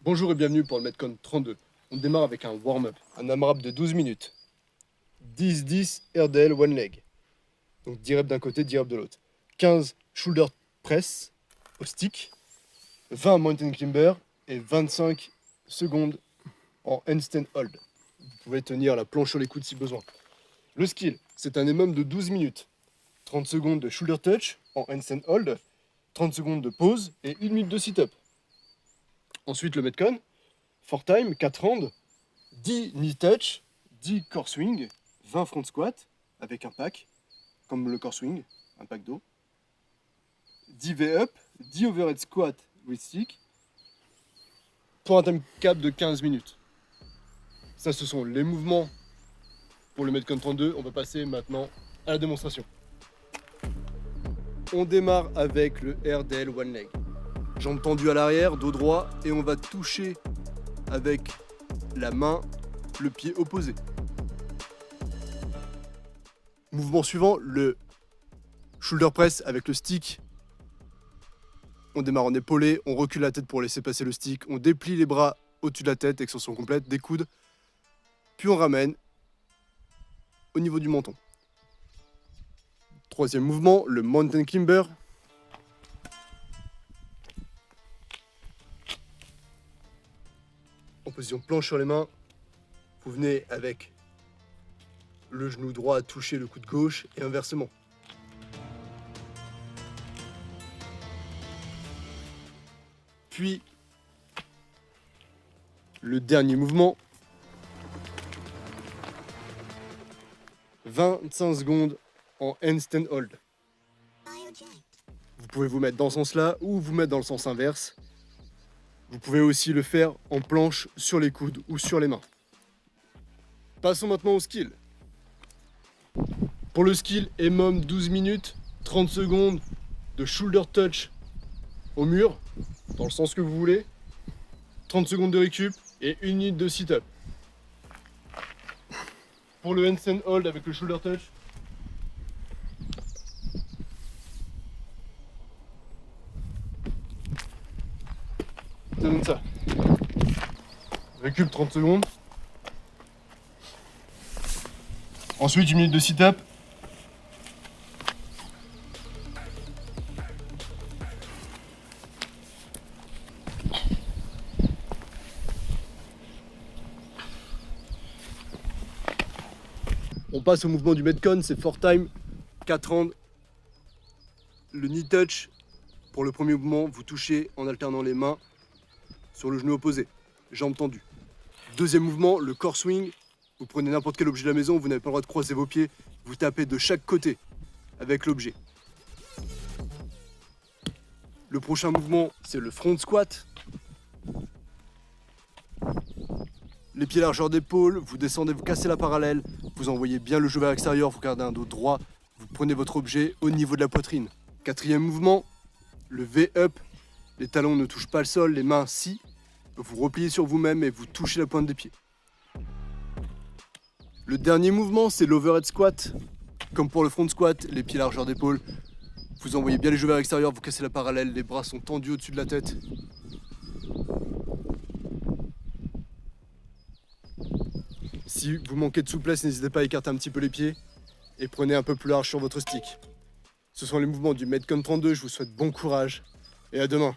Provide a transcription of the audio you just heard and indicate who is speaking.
Speaker 1: Bonjour et bienvenue pour le Metcon 32. On démarre avec un warm-up, un AMRAP de 12 minutes. 10-10 RDL one leg. Donc 10 reps d'un côté, 10 reps de l'autre. 15 shoulder press au stick. 20 mountain climber et 25 secondes en handstand hold. Vous pouvez tenir la planche sur les coudes si besoin. Le skill, c'est un minimum de 12 minutes. 30 secondes de shoulder touch en handstand hold. 30 secondes de pause et 1 minute de sit-up. Ensuite, le Metcon, 4 time, 4 rounds, 10 knee touch, 10 core swing, 20 front squat avec un pack, comme le core swing, un pack d'eau, 10 V-up, 10 overhead squat with stick, pour un time cap de 15 minutes. Ça, ce sont les mouvements pour le Metcon 32. On va passer maintenant à la démonstration. On démarre avec le RDL one leg. Jambes tendues à l'arrière, dos droit, et on va toucher avec la main le pied opposé. Mouvement suivant, le shoulder press avec le stick. On démarre en épaulé, on recule la tête pour laisser passer le stick, on déplie les bras au-dessus de la tête, extension complète, des coudes, puis on ramène au niveau du menton. Troisième mouvement, le mountain climber. En position planche sur les mains, vous venez avec le genou droit toucher le coude gauche et inversement. Puis, le dernier mouvement, 25 secondes en handstand hold. Vous pouvez vous mettre dans ce sens-là ou vous mettre dans le sens inverse. Vous pouvez aussi le faire en planche sur les coudes ou sur les mains. Passons maintenant au skill. Pour le skill, EMOM 12 minutes, 30 secondes de shoulder touch au mur, dans le sens que vous voulez, 30 secondes de récup et 1 minute de sit-up. Pour le handstand hold avec le shoulder touch, ça donne ça. Récup 30 secondes. Ensuite, 1 minute de sit-up. On passe au mouvement du Metcon, c'est 4 time, 4 rounds. Le knee touch, pour le premier mouvement, vous touchez en alternant les mains sur le genou opposé, jambes tendues. Deuxième mouvement, le core swing. Vous prenez n'importe quel objet de la maison, vous n'avez pas le droit de croiser vos pieds. Vous tapez de chaque côté avec l'objet. Le prochain mouvement, c'est le front squat. Les pieds largeur d'épaule, vous descendez, vous cassez la parallèle, vous envoyez bien le genou vers l'extérieur, vous gardez un dos droit, vous prenez votre objet au niveau de la poitrine. Quatrième mouvement, le V-up. Les talons ne touchent pas le sol, les mains si. Vous repliez sur vous-même et vous touchez la pointe des pieds. Le dernier mouvement, c'est l'overhead squat. Comme pour le front squat, les pieds largeur d'épaule. Vous envoyez bien les genoux vers l'extérieur, vous cassez la parallèle, les bras sont tendus au-dessus de la tête. Si vous manquez de souplesse, n'hésitez pas à écarter un petit peu les pieds et prenez un peu plus large sur votre stick. Ce sont les mouvements du Metcon 32, je vous souhaite bon courage et à demain.